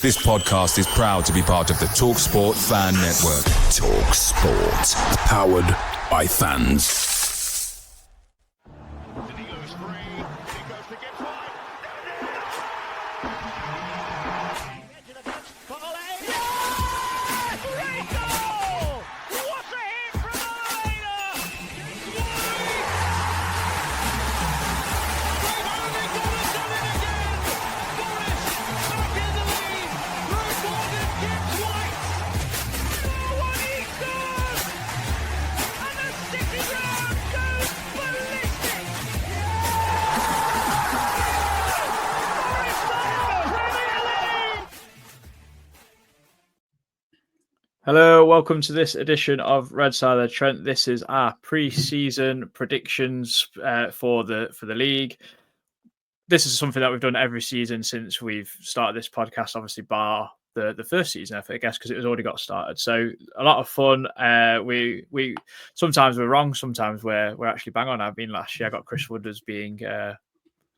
This podcast is proud to be part of the TalkSPORT Fan Network. TalkSPORT. Powered by fans. Hello, welcome to this edition of Red Side Trent. This is our pre-season predictions for the league. This is something that we've done every season since we've started this podcast, obviously bar the first season, I guess, because it was already got started. So a lot of fun. We sometimes we're wrong, sometimes we're actually bang on. I've been last year. I got Chris Wood as being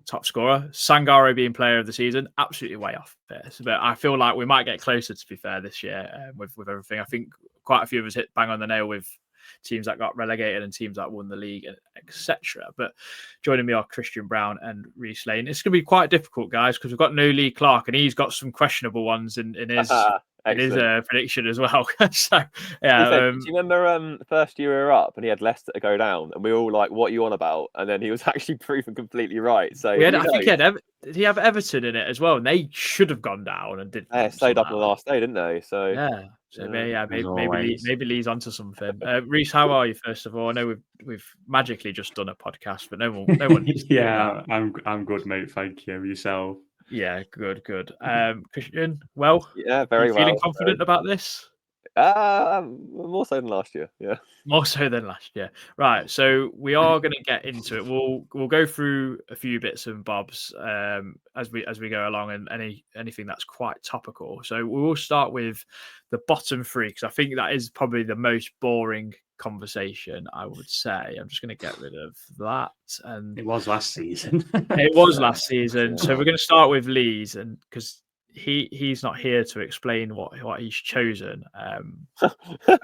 top scorer. Sangare being player of the season, absolutely way off there. But I feel like we might get closer, to be fair, this year with everything. I think quite a few of us hit bang on the nail with teams that got relegated and teams that won the league, etc. But joining me are Christian Brown and Reece Lane. It's going to be quite difficult, guys, because we've got no Lee Clark, and he's got some questionable ones in his prediction as well. So yeah, do you remember the first year we were up and he had Leicester to go down, and we were all like, "What are you on about?" And then he was actually proven completely right. So I think did he have Everton in it as well? And they should have gone down and didn't. Yeah, stayed up on the last day, didn't they? So yeah. So maybe Lee's onto something. Reece, how are you? First of all, I know we've magically just done a podcast, but no one. Yeah, I'm good, mate. Thank you. Yourself? Yeah, good. Christian, well, yeah, very well. Feeling confident about this? More so than last year. Yeah, more so than last year. Right. So we are going to get into it. We'll go through a few bits and bobs as we go along, and anything that's quite topical. So we will start with the bottom three, because I think that is probably the most boring conversation, I would say. I'm just going to get rid of that. And it was last season. It was last season. So we're going to start with Lee's, and because he's not here to explain what he's chosen. I hope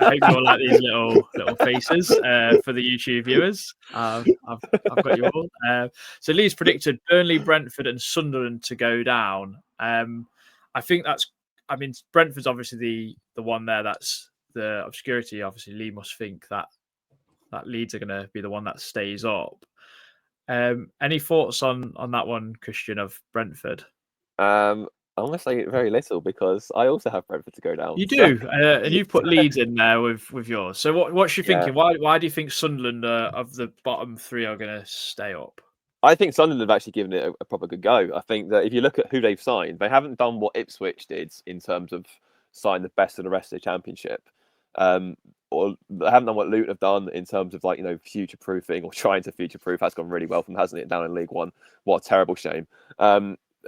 you all like these little faces for the YouTube viewers. I've got you all. So Lee's predicted Burnley, Brentford, and Sunderland to go down. I think Brentford's obviously the one there. That's the obscurity. Obviously, Lee must think that Leeds are going to be the one that stays up. Any thoughts on that one, Christian, of Brentford? I'm going to say very little, because I also have Brentford to go down. You do, and you've put Leeds in there with yours. So what's you thinking? Why do you think Sunderland of the bottom three are going to stay up? I think Sunderland have actually given it a proper good go. I think that if you look at who they've signed, they haven't done what Ipswich did in terms of sign the best of the rest of the Championship. Or they haven't done what Luton have done in terms of future-proofing or trying to future-proof. That's gone really well from, hasn't it, down in League One? What a terrible shame.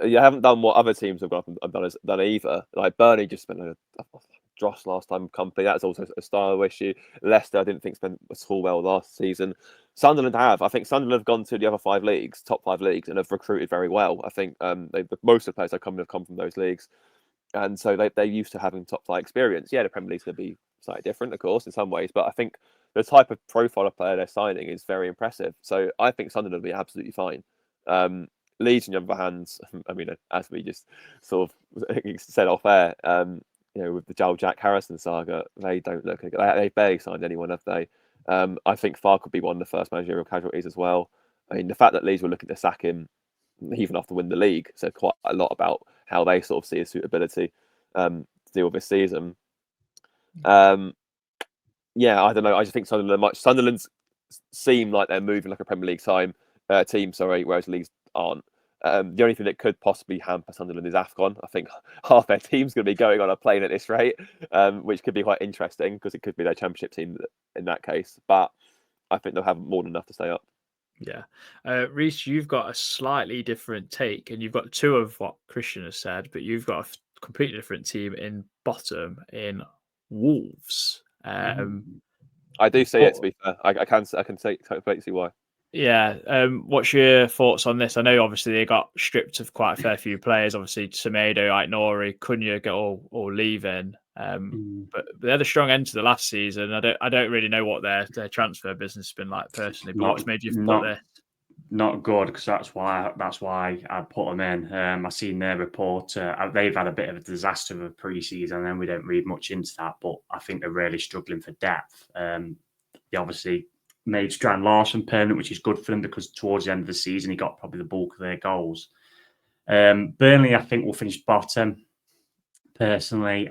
You haven't done what other teams have done either. Like Burnley just spent a dross last time company. That's also a style issue. Leicester, I didn't think spent at all well last season. Sunderland have. I think Sunderland have gone to the other top 5 leagues, and have recruited very well. I think most of the players that have come from those leagues, and so they're used to having top 5 experience. Yeah, the Premier League's going to be slightly different, of course, in some ways, but I think the type of profile of player they're signing is very impressive. So I think Sunderland will be absolutely fine. Leeds, on the other hand, I mean, as we just sort of said off air, with the Joel Jack Harrison saga, they don't look. They barely signed anyone, have they? I think Farr could be one of the first managerial casualties as well. I mean, the fact that Leeds were looking to sack him even after winning the league said quite a lot about how they sort of see his suitability to deal with this season. I don't know. I just think Sunderland's seem like they're moving like a Premier League team, whereas Leeds aren't. The only thing that could possibly hamper Sunderland is AFCON. I think half their team's going to be going on a plane at this rate, which could be quite interesting, because it could be their Championship team in that case. But I think they'll have more than enough to stay up. Yeah. Reece, you've got a slightly different take, and you've got two of what Christian has said, but you've got a completely different team in bottom in Wolves. I do see it, to be fair. I can completely see why. Yeah. What's your thoughts on this? I know obviously they got stripped of quite a fair few players. Obviously, Semedo, Aït-Nouri, Cunha get all leaving. But they had a strong end to the last season. I don't really know what their transfer business has been like personally. But what's made you put this? Not good, because that's why I put them in. I seen their report. They've had a bit of a disaster of a pre-season, and then we don't read much into that. But I think they're really struggling for depth. They obviously made Strand Larson permanent, which is good for them, because towards the end of the season he got probably the bulk of their goals. Burnley, I think, will finish bottom. Personally,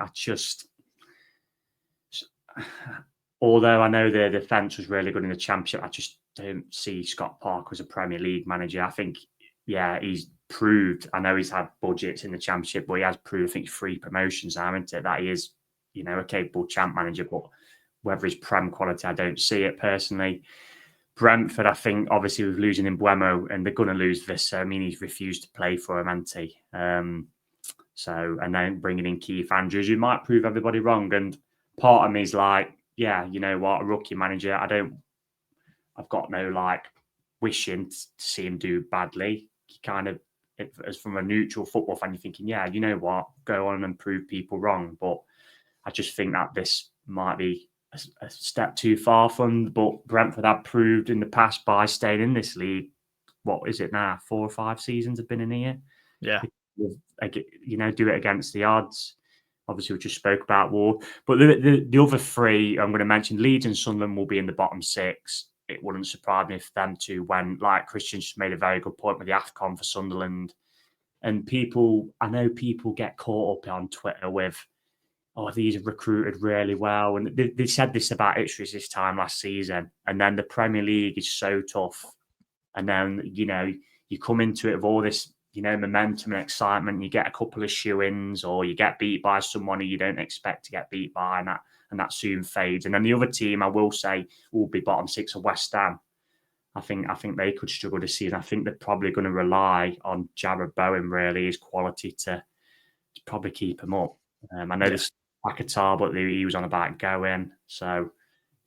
although I know their defence was really good in the Championship, I just don't see Scott Parker as a Premier League manager. I think, he's proved. I know he's had budgets in the Championship, but he has proved, I think, 3 promotions now, isn't it, that he is, a capable champ manager. But whether he's Prem quality, I don't see it personally. Brentford, I think, obviously, with losing Mbeumo, and they're going to lose this. I mean, he's refused to play for him, hasn't he? And then bringing in Keith Andrews, you might prove everybody wrong. And part of me is like, yeah, you know what, a rookie manager, I've got no wishing to see him do badly. You kind of, as from a neutral football fan, you're thinking, yeah, you know what, go on and prove people wrong. But I just think that this might be a step too far from. But Brentford have proved in the past by staying in this league. What is it now? 4 or 5 seasons have been in here. Yeah, do it against the odds. Obviously, we just spoke about War, but the other 3 I'm going to mention, Leeds and Sunderland, will be in the bottom 6. It wouldn't surprise me if them 2 went. Like Christian just made a very good point with the AFCON for Sunderland. And I know people get caught up on Twitter with, these are recruited really well. And they said this about Ipswich this time last season. And then the Premier League is so tough. And then, you come into it with all this, momentum and excitement. You get a couple of shoe-ins, or you get beat by someone who you don't expect to get beat by, and that soon fades. And then the other team, I will say, will be bottom 6 of West Ham. I think they could struggle this season. I think they're probably going to rely on Jared Bowen, really, his quality to probably keep him up. I know this Paquetá, but he was on about going. So,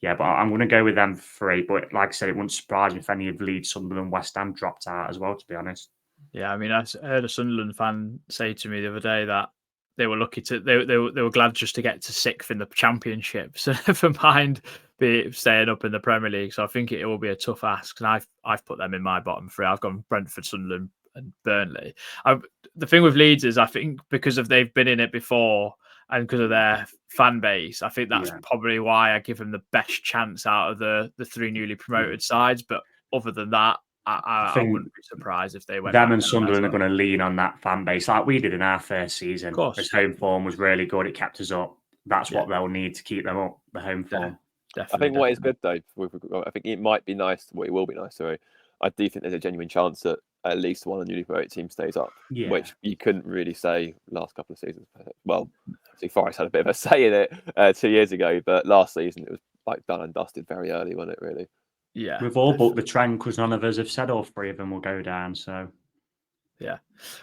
yeah, but I'm going to go with them 3. But like I said, it wouldn't surprise me if any of Leeds, Sunderland, and West Ham dropped out as well, to be honest. Yeah, I mean, I heard a Sunderland fan say to me the other day that they were lucky they were glad just to get to 6th in the Championship, so never mind staying up in the Premier League. So I think it will be a tough ask, and I've put them in my bottom 3. I've gone Brentford, Sunderland, and Burnley. The thing with Leeds is, I think because they've been in it before and because of their fan base, I think that's probably why I give them the best chance out of the 3 newly promoted sides. But other than that, I wouldn't be surprised if they went. Them and Sunderland are going to lean on that fan base like we did in our first season. Of course. His home form was really good. It kept us up. That's what they'll need to keep them up, the home form. I think what is good, though, I think it might be nice, it will be nice, sorry. I do think there's a genuine chance that at least one of the newly promoted teams stays up, which you couldn't really say last couple of seasons. Well, Forest had a bit of a say in it 2 years ago, but last season it was done and dusted very early, wasn't it, really? Yeah, we've all booked the Trent, because none of us have said all 3 of them will go down. So, yeah.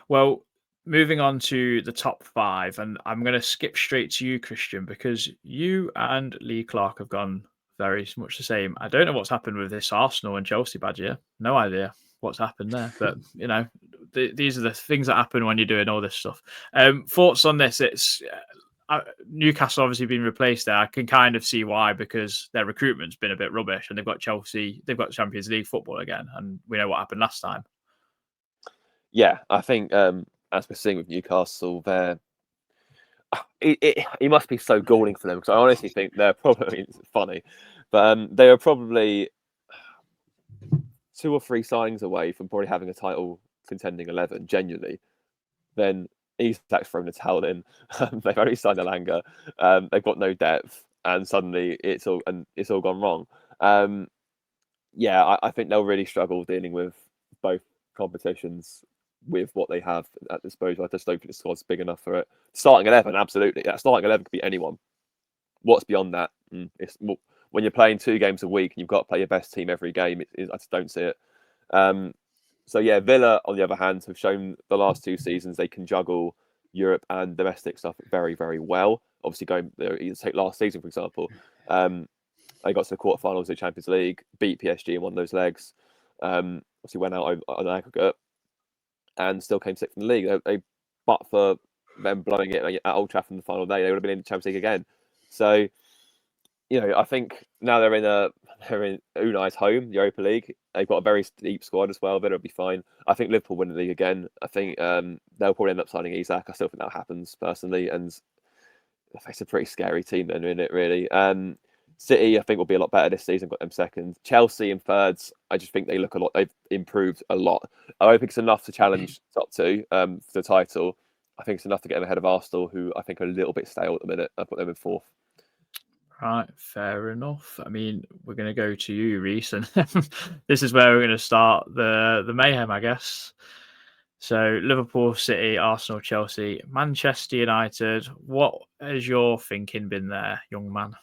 Well, moving on to the top 5, and I'm going to skip straight to you, Christian, because you and Lee Clark have gone very much the same. I don't know what's happened with this Arsenal and Chelsea badge here. No idea what's happened there, but these are the things that happen when you're doing all this stuff. Thoughts on this? It's Newcastle obviously been replaced there. I can kind of see why, because their recruitment's been a bit rubbish, and they've got Chelsea, they've got Champions League football again, and we know what happened last time. Yeah, I think as we're seeing with Newcastle, it must be so galling for them, because I honestly think they're probably, it's funny, but they are probably 2 or 3 signings away from probably having a title contending 11, genuinely. Then Isak's thrown the towel in. They've only signed Alanga. They've got no depth, and suddenly it's all gone wrong. I think they'll really struggle dealing with both competitions with what they have at disposal. I just don't think the squad's big enough for it. Starting 11, absolutely. That starting 11 could be anyone. What's beyond that? It's when you're playing 2 games a week and you've got to play your best team every game. I just don't see it. Villa, on the other hand, have shown the last 2 seasons they can juggle Europe and domestic stuff very, very well. Obviously, take last season, for example. They got to the quarterfinals of the Champions League, beat PSG in one of those legs. Obviously went out on aggregate and still came sixth in the league. But for them blowing it at Old Trafford in the final day, they would have been in the Champions League again. So, I think now they're in Unai's home, the Europa League. They've got a very deep squad as well, but it'll be fine. I think Liverpool win the league again. I think they'll probably end up signing Isak. I still think that happens personally, and it's a pretty scary team then, isn't it? Really. City, I think, will be a lot better this season. Got them second. Chelsea in thirds. I just think they look a lot. They've improved a lot. I don't think it's enough to challenge top two for the title. I think it's enough to get them ahead of Arsenal, who I think are a little bit stale at the minute. I put them in fourth. Right, fair enough. I mean, we're going to go to you, Reece, and this is where we're going to start the mayhem, I guess. So Liverpool, City, Arsenal, Chelsea, Manchester United. What has your thinking been there, young man?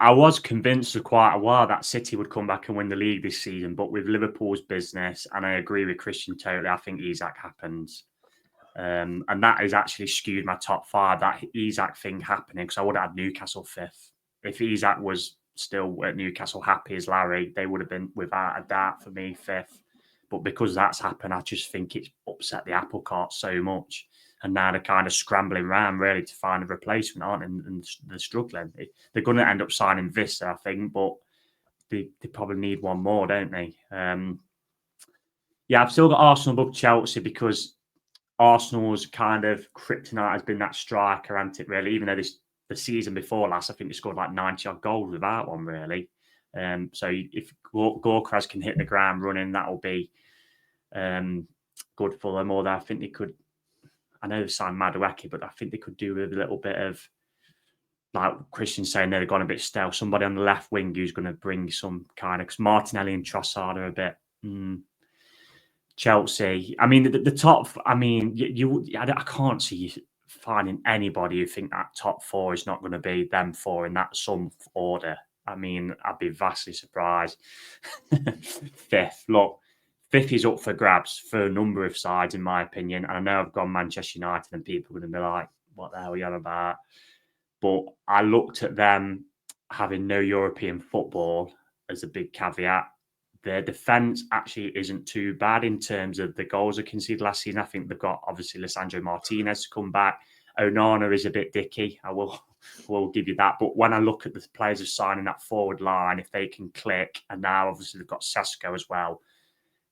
I was convinced for quite a while that City would come back and win the league this season, but with Liverpool's business, and I agree with Christian totally, I think Isak happens. And that has actually skewed my top five, that Isak thing happening, because I would have had Newcastle fifth. If Isak was still at Newcastle happy as Larry, they would have been, without a doubt, for me, fifth. But because that's happened, I just think it's upset the apple cart so much. And now they're kind of scrambling around really to find a replacement, aren't they? And they're struggling. They're going to end up signing Vista, I think, but they probably need one more, don't they? I've still got Arsenal above Chelsea because Arsenal's kind of kryptonite has been that striker, hasn't it, really? Even though the season before last, I think they scored like 90-odd goals without one, really. So if Gorkras can hit the ground running, that'll be good for them. Or I think they could, I know they've signed Madueke, but I think they could do with a little bit of, like Christian saying, they've gone a bit stale. Somebody on the left wing who's going to bring some kind of, because Martinelli and Trossard are a bit... Chelsea, I mean, the top, I mean, I can't see you finding anybody who think that top four is not going to be them four in that some order. I mean, I'd be vastly surprised. Fifth is up for grabs for a number of sides, in my opinion. And I know I've gone Manchester United and people are going to be like, what the hell are you on about? But I looked at them having no European football as a big caveat. Their defence actually isn't too bad in terms of the goals they conceded last season. I think they've got, obviously, Lisandro Martinez to come back. Onana is a bit dicky. I will give you that. But when I look at the players who sign in that forward line, if they can click, and now obviously they've got Sesko as well.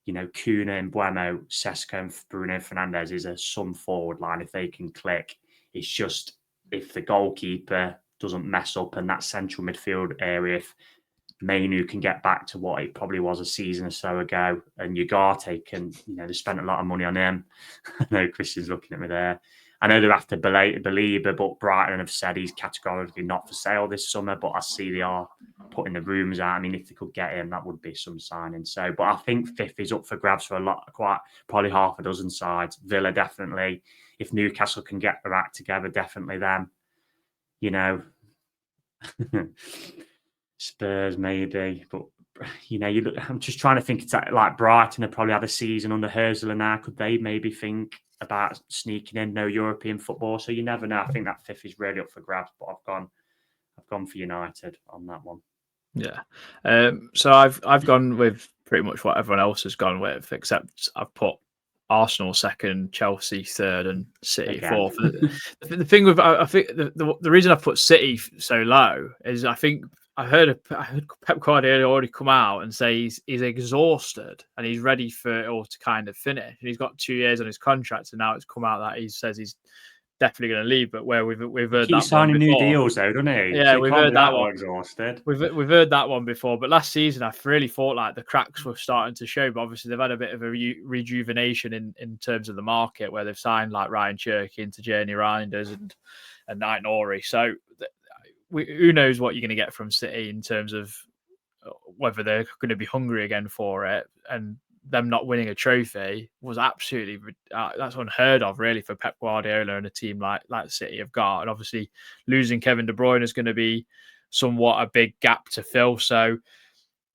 Kuna and Buemo, Sesko and Bruno Fernandes is some forward line. If they can click, it's just if the goalkeeper doesn't mess up in that central midfield area, if Mainu can get back to what it probably was a season or so ago, and Ugarte can, they spent a lot of money on him. I know Christian's looking at me there. I know they're after Belieber, but Brighton have said he's categorically not for sale this summer, but I see they are putting the rumours out. I mean, if they could get him, that would be some signing. So, but I think fifth is up for grabs for probably half a dozen sides. Villa, definitely. If Newcastle can get their act together, definitely them. Spurs maybe, but I'm just trying to think. It's like Brighton have probably had a season under Herzl, and now could they maybe think about sneaking in no European football? So you never know. I think that fifth is really up for grabs, but I've gone for United on that one. Yeah. So I've gone with pretty much what everyone else has gone with, except I've put Arsenal second, Chelsea third, and City fourth. The thing with I think the reason I put City so low is I think I heard Pep Guardiola already come out and say he's exhausted and he's ready for it all to kind of finish. And he's got 2 years on his contract, and now it's come out that he says he's definitely going to leave. But where we've heard that signing one before. new deals though, doesn't he? Yeah, so we've heard that one. Exhausted. We've heard that one before. But last season, I really thought like the cracks were starting to show. But obviously, they've had a bit of a rejuvenation in terms of the market, where they've signed like Ryan Cherky into Journey Reinders and Night Nori. So who knows what you're going to get from City in terms of whether they're going to be hungry again for it, and them not winning a trophy was absolutely that's unheard of, really, for Pep Guardiola and a team like City have got. And obviously, losing Kevin De Bruyne is going to be somewhat a big gap to fill. So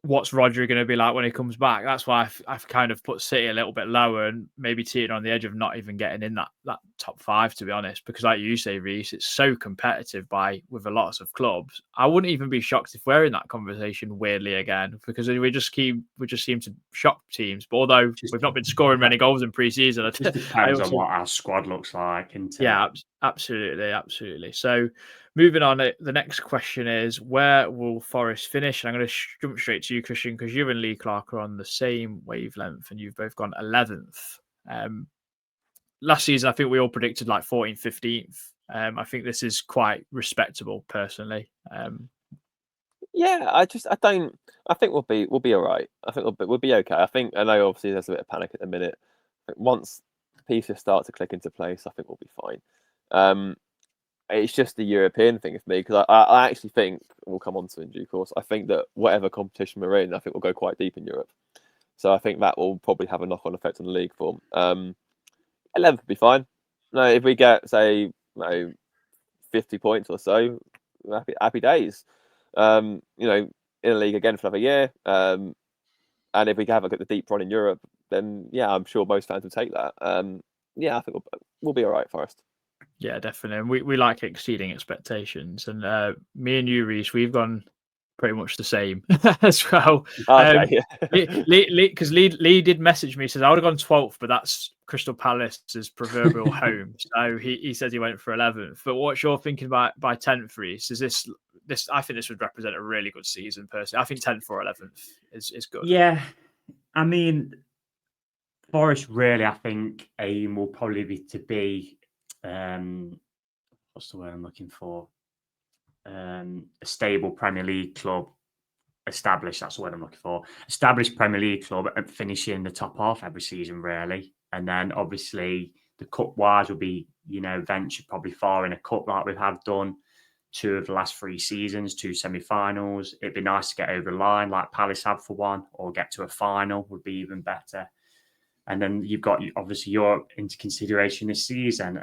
what's Rodri going to be like when he comes back? That's why I've kind of put City a little bit lower and maybe teetering on the edge of not even getting in that top 5, to be honest. Because like you say, Reece, it's so competitive with a lot of clubs. I wouldn't even be shocked if we're in that conversation weirdly again, because we just seem to shock teams. But although we've not been scoring many goals in pre-season, it just depends on what our squad looks like, isn't it? Yeah, absolutely. So moving on, the next question is, where will Forest finish? And I'm going to jump straight to you, Christian, because you and Lee Clark are on the same wavelength and you've both gone 11th. Last season, I think we all predicted like 14th, 15th. I think this is quite respectable, personally. Yeah, I think we'll be all right. I think we'll be okay. I know obviously there's a bit of panic at the minute. But once pieces start to click into place, I think we'll be fine. It's just the European thing for me, because I actually think, we'll come on to in due course, I think that whatever competition we're in, I think we'll go quite deep in Europe. So I think that will probably have a knock-on effect on the league form. 11th would be fine. No, if we get, say, 50 points or so, happy days. In a league again for another year. And if we have a deep run in Europe, then yeah, I'm sure most fans will take that. I think we'll be all right, Forest. Yeah, definitely. And we like exceeding expectations. And me and you, Reece, we've gone pretty much the same as well. Okay. Because Lee did message me, says I would have gone 12th, but that's Crystal Palace's proverbial home. So he says he went for 11th. But what's your thinking by 10th, Reece? Is this? I think this would represent a really good season, personally. I think 10th or 11th is good. Yeah, I mean, Forest really, I think, aim will probably be to be, what's the word I'm looking for? A stable Premier League club, established. That's the word I'm looking for. Established Premier League club and finishing the top half every season, really. And then obviously the cup wise will be, venture probably far in a cup like we have done 2 of the last 3 seasons, 2 semi-finals. It'd be nice to get over the line like Palace have for one, or get to a final would be even better. And then you've got, obviously, Europe into consideration this season.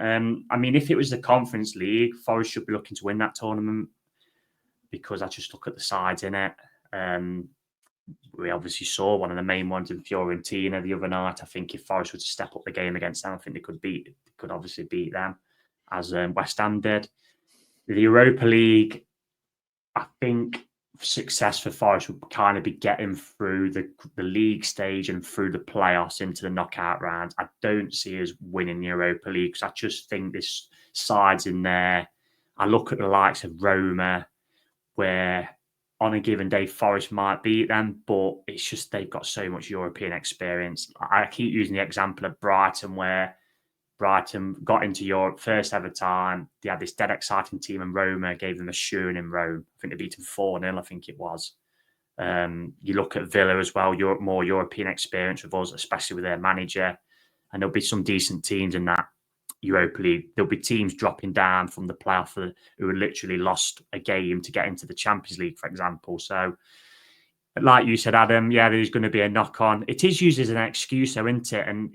I mean, if it was the Conference League, Forest should be looking to win that tournament, because I just look at the sides in it. We obviously saw one of the main ones in Fiorentina the other night. I think if Forest were to step up the game against them, I think they could obviously beat them, as West Ham did. The Europa League, I think success for Forest would kind of be getting through the league stage and through the playoffs into the knockout rounds. I don't see us winning the Europa League, because I just think this side's in there. I look at the likes of Roma, where on a given day Forest might beat them, but it's just they've got so much European experience. I keep using the example of Brighton, where Brighton got into Europe first ever time. They had this dead exciting team, and Roma gave them a shoeing in Rome. I think they beat them 4-0, I think it was. You look at Villa as well, more European experience with us, especially with their manager. And there'll be some decent teams in that Europa League. There'll be teams dropping down from the playoff who had literally lost a game to get into the Champions League, for example. So, like you said, Adam, yeah, there's going to be a knock-on. It is used as an excuse, though, isn't it? And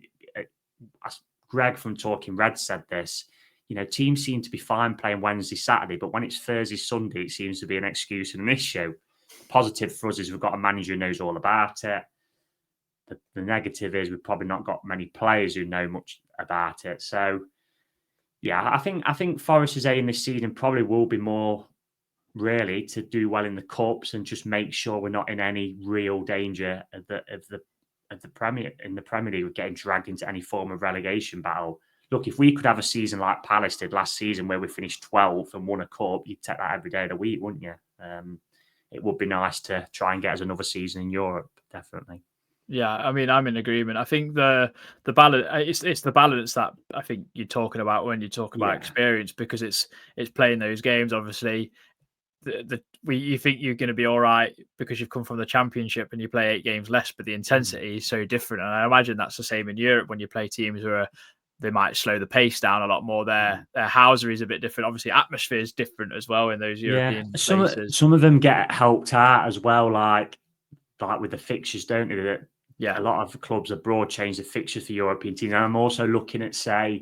Greg from Talking Red said this, teams seem to be fine playing Wednesday, Saturday, but when it's Thursday, Sunday, it seems to be an excuse and an issue. Positive for us is we've got a manager who knows all about it. The negative is we've probably not got many players who know much about it. So, yeah, I think Forest's aim this season probably will be more really to do well in the cups and just make sure we're not in any real danger of the Premier League of getting dragged into any form of relegation battle. Look, if we could have a season like Palace did last season, where we finished 12th and won a cup, you'd take that every day of the week, wouldn't you? It would be nice to try and get us another season in Europe, definitely. Yeah, I mean, I'm in agreement. I think the balance, it's the balance that I think you're talking about when you talk about experience, because it's playing those games. Obviously, you think you're going to be all right because you've come from the Championship and you play 8 games less, but the intensity is so different. And I imagine that's the same in Europe when you play teams who they might slow the pace down a lot more. Their housery is a bit different. Obviously, atmosphere is different as well in those European places. Some of them get helped out as well, like with the fixtures, don't they? A lot of clubs abroad change the fixtures for European teams. And I'm also looking at, say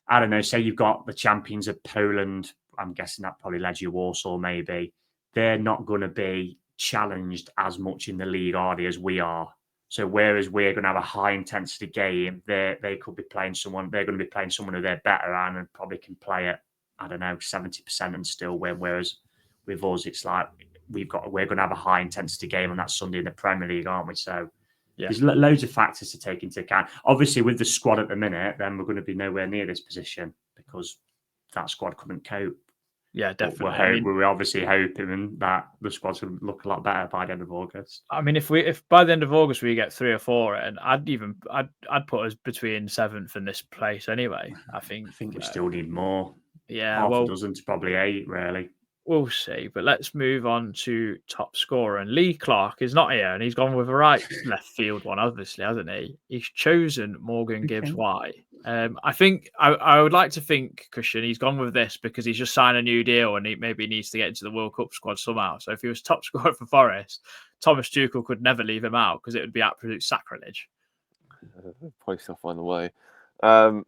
you've got the champions of Poland. I'm guessing that probably Legia Warsaw, maybe. They're not going to be challenged as much in the league, are they, as we are? So whereas we're going to have a high intensity game, they could be playing someone. They're going to be playing someone who they're better at and probably can play at, I don't know, 70% and still win. Whereas with us, it's like we're going to have a high intensity game on that Sunday in the Premier League, aren't we? So there's loads of factors to take into account. Obviously, with the squad at the minute, then we're going to be nowhere near this position because that squad couldn't cope. Yeah, definitely. We're obviously hoping that the squad's going to look a lot better by the end of August. I mean, if by the end of August we get 3 or 4, and I'd put us between 7th and this place anyway. I think we still need more. Yeah, half a dozen to probably 8, really. We'll see. But let's move on to top scorer. And Lee Clark is not here, and he's gone with a right left field one, obviously, hasn't he? He's chosen Morgan Gibbs White. I think I would like to think, Christian, he's gone with this because he's just signed a new deal and he maybe needs to get into the World Cup squad somehow. So if he was top scorer for Forest, Thomas Tuchel could never leave him out because it would be absolute sacrilege. Probably still find the way. I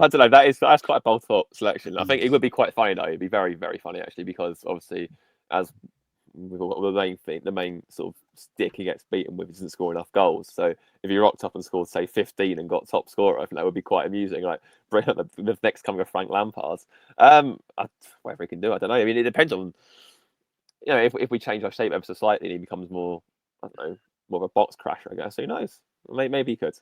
don't know. That's quite a bold thought selection. I think it would be quite funny though. It'd be very, very funny actually, because obviously, as the main sort of stick he gets beaten with isn't scoring enough goals. So if he rocked up and scored say 15 and got top scorer, I think that would be quite amusing. Like bring up the next coming of Frank Lampard. Whatever he can do, I don't know. I mean, it depends on if we change our shape ever so slightly, and he becomes more, I don't know, more of a box crasher. I guess who knows? Maybe he could.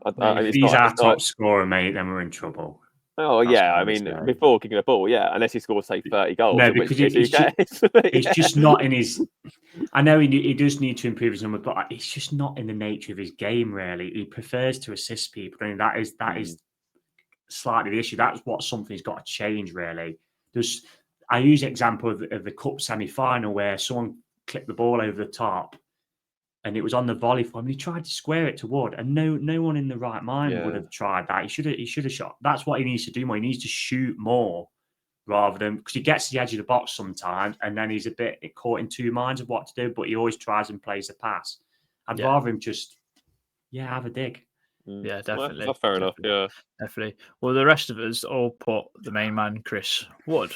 If he's our top scorer, mate, then we're in trouble. Oh, yeah. I mean, before kicking a ball, yeah. Unless he scores, say, 30 goals. No, because it's just not in his... I know he does need to improve his number, but it's just not in the nature of his game, really. He prefers to assist people, and that is slightly the issue. That's something he's got to change, really. I use the example of the Cup semi-final where someone clipped the ball over the top, and it was on the volley for him. He tried to square it to Wood, and no one in the right mind would have tried that. He should have shot. That's what he needs to do more. He needs to shoot more rather than, because he gets to the edge of the box sometimes, and then he's a bit caught in two minds of what to do. But he always tries and plays the pass. I'd rather him just have a dig. Yeah, definitely. That's fair enough. Yeah, definitely. Well, the rest of us all put the main man, Chris Wood.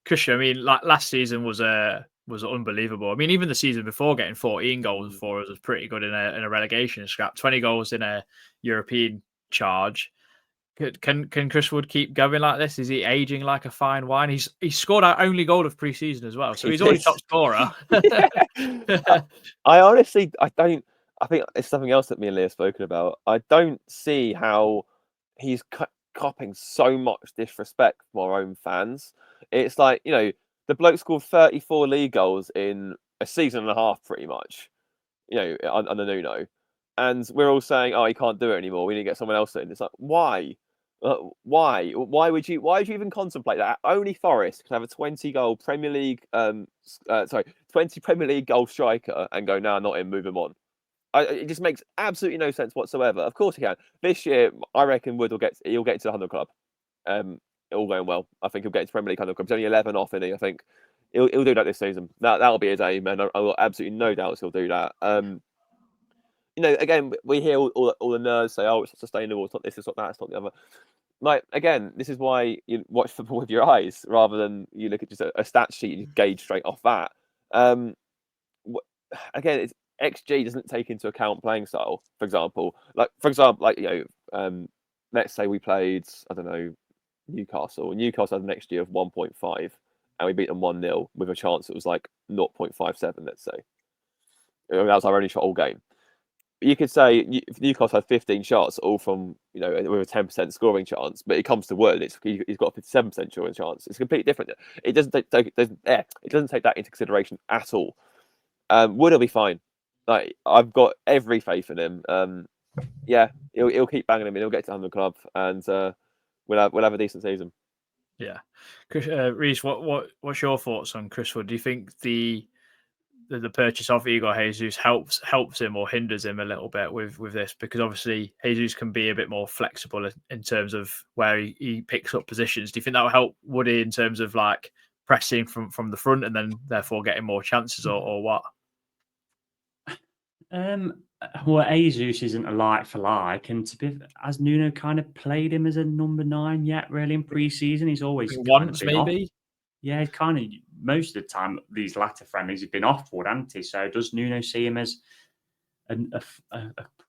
Christian, I mean, like last season was unbelievable. I mean, even the season before, getting 14 goals for us was pretty good in a relegation scrap. 20 goals in a European charge. Can Chris Wood keep going like this? Is he aging like a fine wine? He's scored our only goal of pre-season as well, so he's already top scorer. I honestly, I think it's something else that me and Lee have spoken about. I don't see how he's copping so much disrespect from our own fans. It's like, the bloke scored 34 league goals in a season and a half, pretty much, under Nuno. And we're all saying, oh, he can't do it anymore. We need to get someone else in. It's like, why? Why would you even contemplate that? Only Forest can have a 20 Premier League goal striker and go, nah, not him, move him on. It just makes absolutely no sense whatsoever. Of course he can. This year, I reckon Wood he'll get into the 100 club. All going well. I think he'll get into Premier League 100 club. He's only 11 off, isn't he? I think he'll do that this season. That'll be his aim, and I will absolutely no doubts he'll do that. Again, we hear all the nerds say, "Oh, it's not sustainable. It's not this. It's not that. It's not the other." Like, again, this is why you watch football with your eyes rather than you look at just a stat sheet and you gauge straight off that. Again, it's XG doesn't take into account playing style. For example, let's say we played, I don't know, Newcastle. And Newcastle had an XG of 1.5, and we beat them 1-0 with a chance it was like 0.57. Let's say that was our only shot all game. You could say Newcastle had 15 shots, all from with a 10% scoring chance, but it comes to Wood, he's got a 57% scoring chance. It's completely different. It doesn't take that into consideration at all. Wood will be fine. Like, I've got every faith in him. He'll keep banging him in. He'll get to 100 club, and we'll have a decent season. Yeah, Chris, Reece, what's your thoughts on Chris Wood? Do you think the purchase of Igor Jesus helps him or hinders him a little bit with this? Because obviously Jesus can be a bit more flexible in terms of where he picks up positions. Do you think that will help Woody in terms of like pressing from the front and then therefore getting more chances or what? Well, Jesus isn't a like for like, and has Nuno kind of played him as a number 9 yet? Really, in pre-season, he's always once maybe. Yeah, kind of most of the time, these latter friendlies have been off-board, hasn't he? So does Nuno see him as a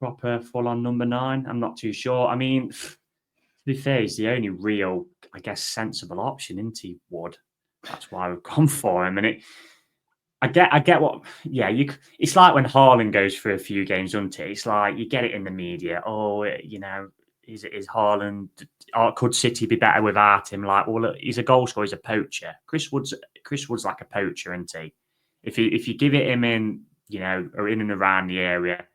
proper full-on number 9? I'm not too sure. I mean, to be fair, he's the only real, I guess, sensible option, isn't he, Wood? That's why we've gone for him. And I get what, yeah, it's like when Haaland goes for a few games, doesn't it? It's like you get it in the media. Oh, is Haaland, or could City be better without him? Like, well, look, he's a goal scorer, he's a poacher. Chris Wood's like a poacher, isn't he? If you give it him in, or in and around the area,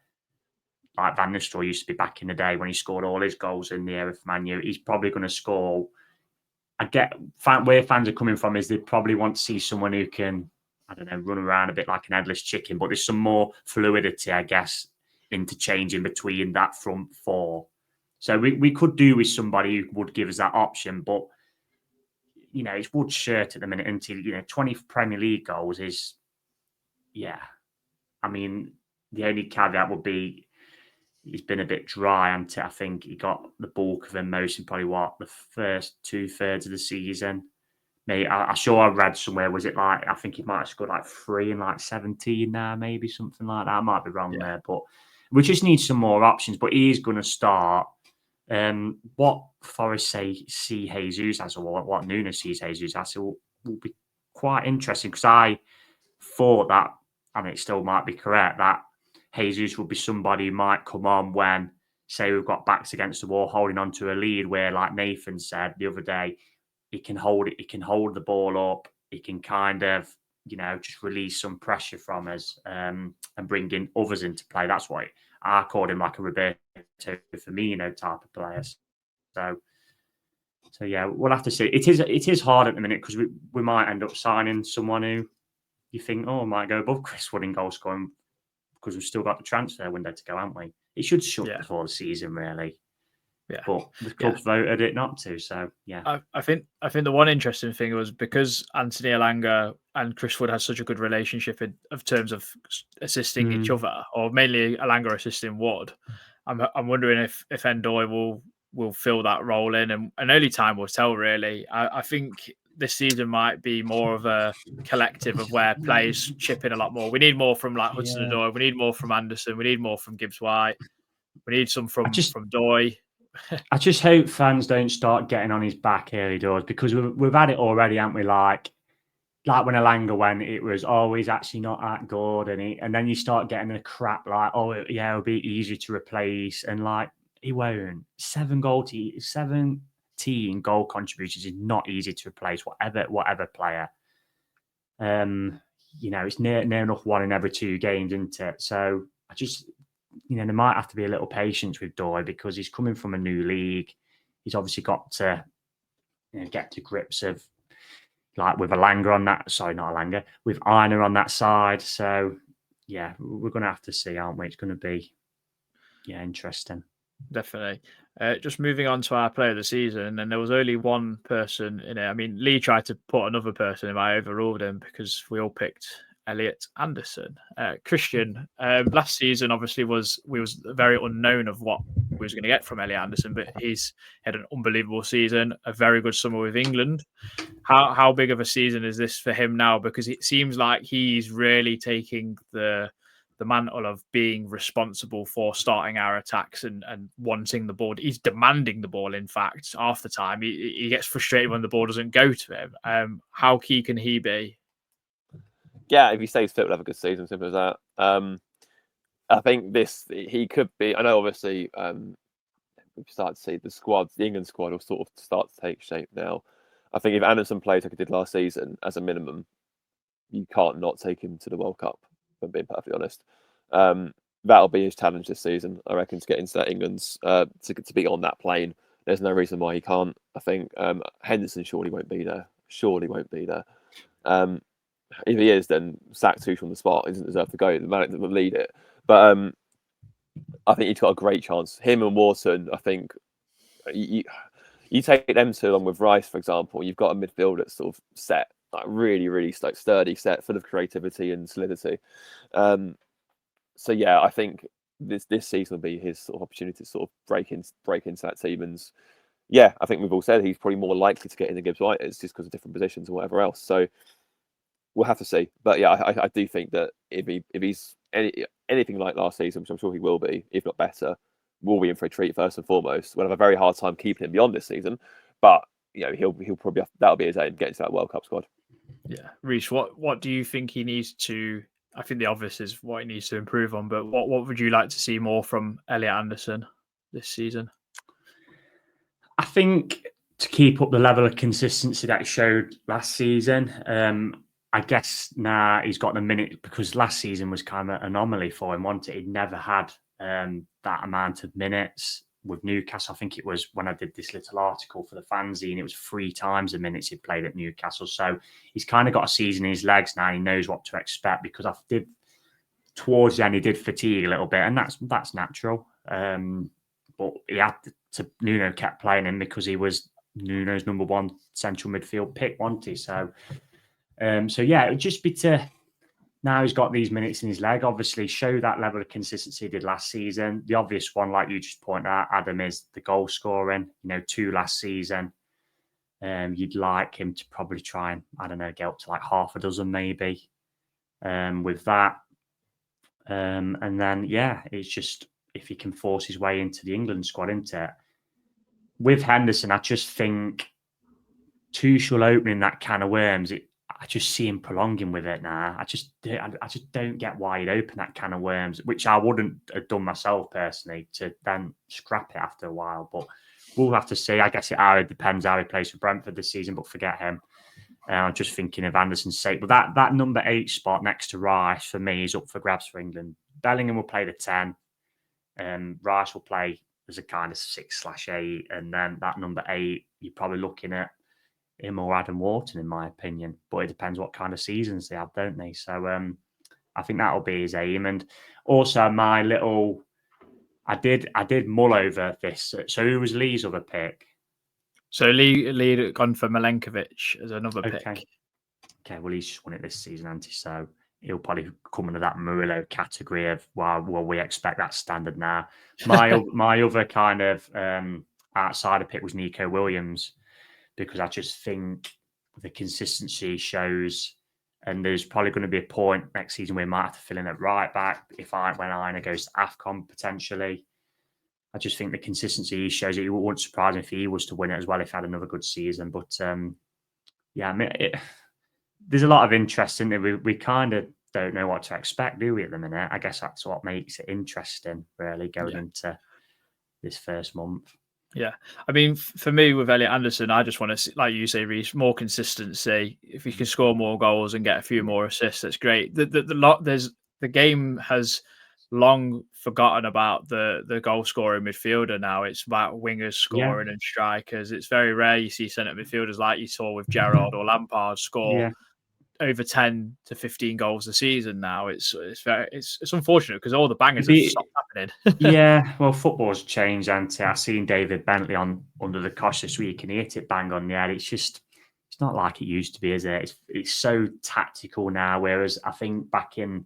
like Van Nistelrooy used to be back in the day when he scored all his goals in the area for Man U, he's probably going to score. I get where fans are coming from is they probably want to see someone who can, I don't know, run around a bit like an headless chicken, but there's some more fluidity, I guess, interchanging between that front four. So we could do with somebody who would give us that option, but it's Wood's shirt at the minute until 20 Premier League goals is, yeah. I mean, the only caveat would be he's been a bit dry, and I think he got the bulk of them most in probably the first 2/3 of the season. Maybe I read somewhere, was it like, I think he might have scored like 3 in like 17 now, maybe something like that. I might be wrong there, but we just need some more options. But he's going to start. What Forest see Jesus as, or what Nuno sees Jesus as, will be quite interesting, because I thought that, and it still might be correct, that Jesus would be somebody who might come on when, say, we've got backs against the wall holding on to a lead, where, like Nathan said the other day, he can hold it, he can hold the ball up, he can kind of, just release some pressure from us, and bring in others into play. That's why I called him like a Roberto Firmino type of player. So yeah, we'll have to see. It is hard at the minute, because we might end up signing someone who you think, might go above Chris Wood in goal scoring, because we've still got the transfer window to go, haven't we? It should shut before the season, really. Yeah. But the club's voted it not to, so yeah. I think the one interesting thing was, because Anthony Elanga and Chris Wood had such a good relationship in terms of assisting each other, or mainly Elanga assisting Wood. I'm wondering if Ndoye will fill that role in, and only time will tell, really. I think this season might be more of a collective of where players chip in a lot more. We need more from like Hudson-Odoi. We need more from Anderson. We need more from Gibbs-White. We need some from Doy. I just hope fans don't start getting on his back early doors, because we've had it already, haven't we? Like when Elanga went, it was he's actually not that good, and then you start getting a crap like, it'll be easy to replace, and like he won't. 17 goal contributions is not easy to replace, whatever player. It's near enough 1 in every 2 games, isn't it? So I just, there might have to be a little patience with Doy, because he's coming from a new league. He's obviously got to get to grips of, like, with Elanga on that. Sorry, not Elanga. With Aina on that side. So yeah, we're going to have to see, aren't we? It's going to be interesting. Definitely. Just moving on to our player of the season, and there was only one person in it. I mean, Lee tried to put another person in. I overruled him, because we all picked Elliot Anderson. Christian, last season obviously was very unknown of what we was going to get from Elliot Anderson, but he's had an unbelievable season, a very good summer with England. How big of a season is this for him now? Because it seems like he's really taking the mantle of being responsible for starting our attacks and wanting the ball. He's demanding the ball, in fact, half the time. He gets frustrated when the ball doesn't go to him. How key can he be? Yeah, if he stays fit, we'll have a good season. Simple as that. I think he could be. I know, obviously, we've started to see the England squad will sort of start to take shape now. I think if Anderson plays like he did last season, as a minimum, you can't not take him to the World Cup, if I'm being perfectly honest. That'll be his challenge this season, I reckon, to get into that England's, to be on that plane. There's no reason why he can't. I think Henderson surely won't be there. If he is, then sack Tuchel on the spot. He doesn't deserve to go. The man that will lead it. But I think he's got a great chance. Him and Wharton, I think, you take them two along with Rice, for example, you've got a midfield that's sort of set, like really, really like sturdy, set, full of creativity and solidity. So yeah, I think this season will be his sort of opportunity to sort of break into that team and yeah, I think we've all said he's probably more likely to get in the Gibbs White just because of different positions and whatever else. So we'll have to see. But yeah, I do think that if he's anything like last season, which I'm sure he will be, if not better, we'll be in for a treat first and foremost. We'll have a very hard time keeping him beyond this season, but he'll probably that'll be his aim, get into that World Cup squad. Yeah, Reece, what do you think he needs to? I think the obvious is what he needs to improve on, but what would you like to see more from Elliot Anderson this season? I think to keep up the level of consistency that he showed last season. I guess now he's got the minute, because last season was kind of an anomaly for him, wasn't it? He'd never had that amount of minutes with Newcastle. I think it was when I did this little article for the fanzine, it was 3 times the minutes he played at Newcastle. So he's kind of got a season in his legs now. He knows what to expect, because towards the end he did fatigue a little bit, and that's natural. But he had to, Nuno kept playing him because he was Nuno's number 1 central midfield pick, wasn't he? So yeah, it would just be to, now he's got these minutes in his leg, obviously show that level of consistency he did last season. The obvious one, like you just pointed out, Adam, is the goal scoring. 2 last season. You'd like him to probably try and, I don't know, get up to like half a dozen maybe with that. And then, yeah, it's just if he can force his way into the England squad, isn't it? With Henderson, I just think Tuchel opening that can of worms, I just see him prolonging with it now. I just don't get why he'd open that can of worms, which I wouldn't have done myself personally, to then scrap it after a while. But we'll have to see. I guess it depends how he plays for Brentford this season, but forget him. I'm just thinking of Anderson's sake. But that number 8 spot next to Rice, for me, is up for grabs for England. Bellingham will play the 10. Rice will play as a kind of 6/8. And then that number 8, you're probably looking at him or Adam Wharton, in my opinion. But it depends what kind of seasons they have, don't they? So I think that'll be his aim. And also my little, I did mull over this. So who was Lee's other pick? So Lee had gone for Milenkovic as another pick. Okay, well, he's just won it this season, hasn't he? So he'll probably come under that Murillo category of, well, we expect that standard now. My other kind of outsider pick was Nico Williams, because I just think the consistency shows, and there's probably going to be a point next season where we might have to fill in at right back when Aina goes to AFCON potentially. I just think the consistency he shows, it wouldn't surprise me if he was to win it as well, if he had another good season. But yeah, I mean, there's a lot of interest in it. We kind of don't know what to expect, do we, at the minute? I guess that's what makes it interesting, really, going into this first month. Yeah. I mean, for me with Elliot Anderson, I just want to see, like you say, Reece, more consistency. If he can score more goals and get a few more assists, that's great. The game has long forgotten about the goal scoring midfielder now. It's about wingers scoring and strikers. It's very rare you see centre midfielders like you saw with Gerrard or Lampard score over 10 to 15 goals a season now. It's unfortunate because all the bangers have stopped happening. Yeah, well, football's changed, hasn't it? I've seen David Bentley under the cosh this week and he hit it bang on the head. It's not like it used to be, is it? It's so tactical now, whereas I think back in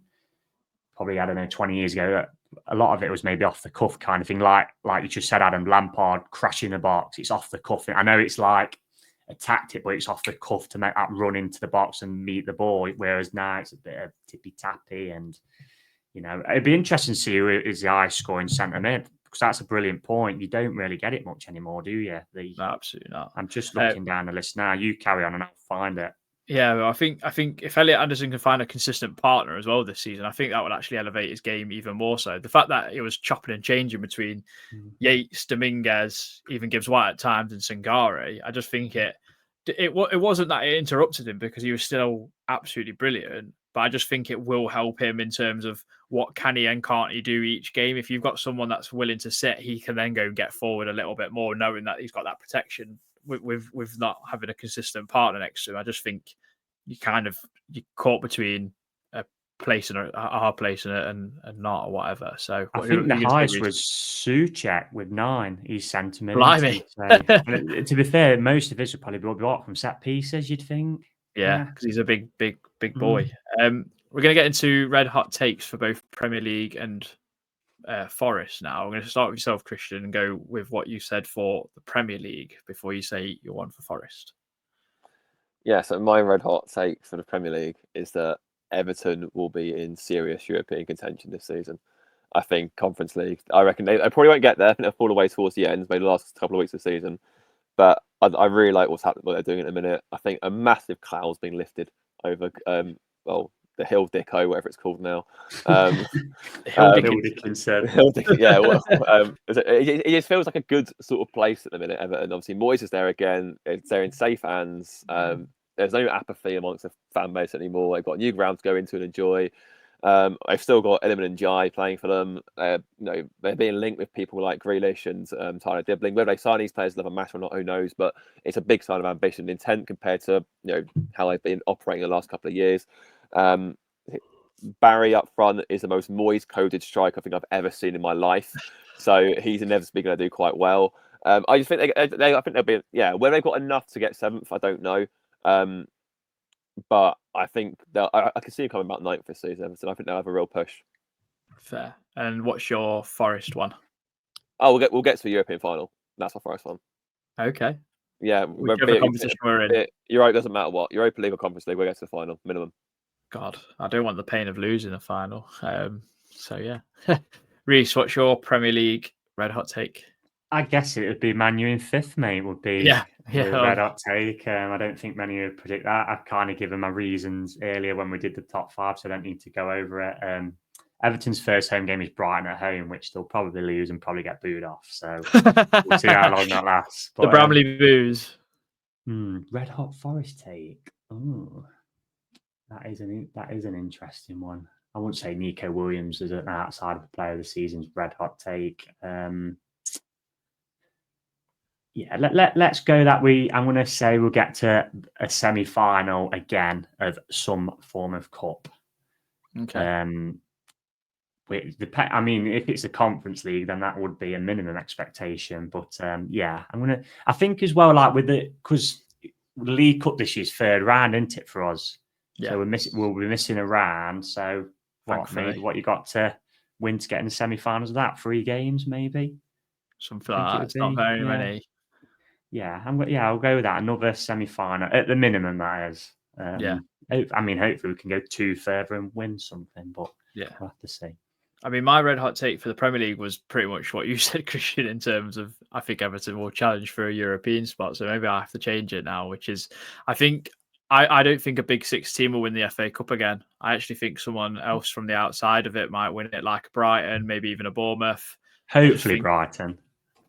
probably, 20 years ago, a lot of it was maybe off the cuff kind of thing. Like you just said, Adam, Lampard crashing the box. It's off the cuff. I know it's like a tactic, but it's off the cuff to make that run into the box and meet the ball. Whereas now it's a bit of tippy-tappy. And, it'd be interesting to see who is the high scoring centre mid, because that's a brilliant point. You don't really get it much anymore, do you? No, absolutely not. I'm just looking down the list now. You carry on and I'll find it. Yeah, well, I think if Elliot Anderson can find a consistent partner as well this season, I think that would actually elevate his game even more so. The fact that it was chopping and changing between Yates, Dominguez, even Gibbs White at times, and Sangare, I just think it wasn't that it interrupted him, because he was still absolutely brilliant. But I just think it will help him in terms of what can he and can't he do each game. If you've got someone that's willing to sit, he can then go and get forward a little bit more, knowing that he's got that protection. With not having a consistent partner next to him, I just think you're caught between a place and a hard place and not, or whatever. So I think the highest was Souček with 9. He's centre-mid. To be fair, most of his would probably be bought from set pieces, you'd think. Yeah, because he's a big boy. We're going to get into red hot takes for both Premier League and Forest now. I'm going to start with yourself, Christian, and go with what you said for the Premier League before you say your one for Forest. Yeah, so my red hot take for the Premier League is that Everton will be in serious European contention this season. I think Conference League, I reckon they probably won't get there. I think they'll fall away towards the end, maybe the last couple of weeks of the season. But I really like what they're doing at the minute. I think a massive cloud's been lifted over, the Hill Dicko, whatever it's called now. Hill Dickinson. Yeah, it just feels like a good sort of place at the minute, Everton. Obviously, Moyes is there again. They're in safe hands. There's no apathy amongst the fan base anymore. They've got a new ground to go into and enjoy. I've still got Iliman and Jai playing for them. They're being linked with people like Grealish and Tyler Dibbling. Whether they sign these players doesn't matter or not, who knows? But it's a big sign of ambition and intent compared to how they've been operating the last couple of years. Barry up front is the most Moyes-coded striker I think I've ever seen in my life. So he's inevitably going to do quite well. I just think I think they'll be whether they've got enough to get seventh, I don't know. But I think I can see him coming back ninth this season. So I think they'll have a real push. Fair. And what's your Forest one? Oh, we'll get to the European final. That's my Forest one. Okay. Yeah, whichever competition we're in. It doesn't matter what. Europa League or Conference League, we'll get to the final minimum. God, I don't want the pain of losing a final. So yeah. Reece, what's your Premier League red hot take? I guess it would be Man U in fifth, mate. Would be the red hot take. I don't think many would predict that. I've kind of given my reasons earlier when we did the top five, so I don't need to go over it. Everton's first home game is Brighton at home, which they'll probably lose and probably get booed off. So we'll see how long that lasts. But, the Bramley boos. Red hot Forest take. Oh, that is an interesting one. I wouldn't say Nico Williams is an outside of the player of the season's red hot take. Let's go that way. I'm going to say we'll get to a semi-final again of some form of cup. Okay. If it's a Conference League, then that would be a minimum expectation. But I think as well, like because the League Cup this year's third round, isn't it, for us? Yeah. So we'll be missing a round. So what you got to win to get in the semi-finals of that? 3 games, maybe. Something like that. It's not very many. Yeah, I'll go with that. Another semi-final at the minimum, that is. Hopefully we can go 2 further and win something, but we'll have to see. I mean, my red hot take for the Premier League was pretty much what you said, Christian, in terms of I think Everton will challenge for a European spot. So maybe I have to change it now, which is I don't think a Big Six team will win the FA Cup again. I actually think someone else from the outside of it might win it, like Brighton, maybe even a Bournemouth. Hopefully Brighton.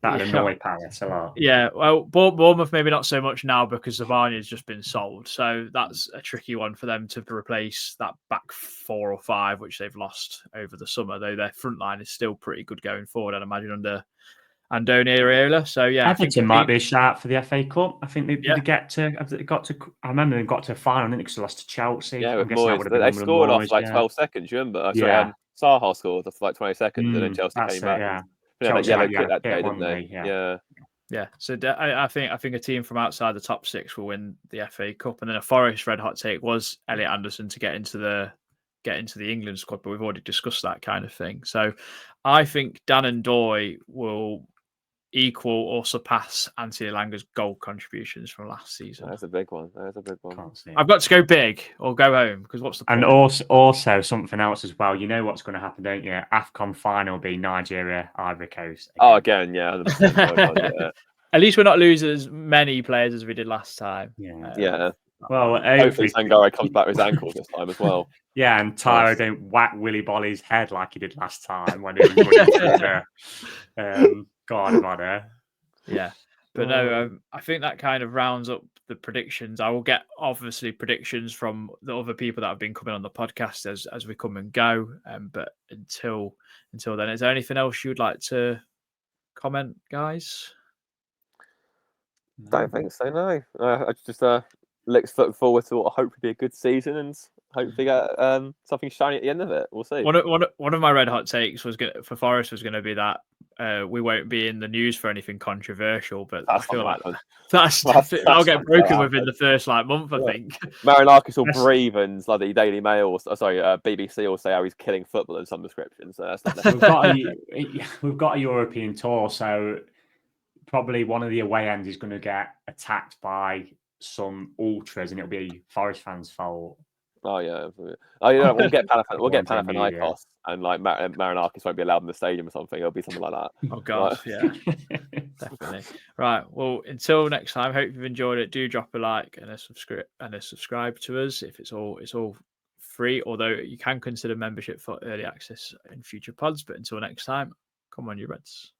That'd annoy Palace a lot. Yeah, well, Bournemouth maybe not so much now because Zavani's just been sold. So that's a tricky one for them to replace that back 4 or 5, which they've lost over the summer, though their front line is still pretty good going forward, I'd imagine, under Andoni Iraola. So, yeah. Everton might be a shout for the FA Cup. I think they got to... I remember they got to a final, didn't they, because they lost to Chelsea. Yeah, with Moyes. They scored off 12 seconds, you remember? Zaha scored off 20 seconds and then Chelsea came back. Yeah. That yellow kit that day, didn't they? Yeah. So I think a team from outside the top 6 will win the FA Cup, and then a Forest red hot take was Elliot Anderson to get into the England squad, but we've already discussed that kind of thing. So I think Dan and Doy will equal or surpass Anthony Elanga's goal contributions from last season. That's a big one. I've got to go big or go home, because what's the point? And also something else as well. You know what's going to happen, don't you? AFCON final will be Nigeria, Ivory Coast. Again, yeah. At least we're not losing as many players as we did last time. Yeah. Well, hopefully Sangare comes back with his ankle this time as well. Yeah, and Tyro don't whack Willy Bolly's head like he did last time when he was running God of honor. Yeah. But no, I think that kind of rounds up the predictions. I will get obviously predictions from the other people that have been coming on the podcast as we come and go. But until then, is there anything else you'd like to comment, guys? Don't think so. No, I just looking forward to what I hope will be a good season and hopefully get something shiny at the end of it. We'll see. One of my red hot takes was for Forest was going to be that we won't be in the news for anything controversial. But That's I feel like not I'll get not broken gonna within the first month. I think. Marinakis will That's- breathe, and bloody Daily Mail, BBC will say how he's killing football in some descriptions. So that's not we've got a European tour, so probably one of the away ends is going to get attacked by some ultras, and it'll be Forest fans' fault. Oh yeah, we'll get Everyone's in media. Panathinaikos, and like Marinakis won't be allowed in the stadium or something. It'll be something like that. Oh gosh, yeah, definitely. Right. Well, until next time, hope you've enjoyed it. Do drop a like and a subscribe to us. If it's all free, although you can consider membership for early access in future pods. But until next time, come on, you Reds.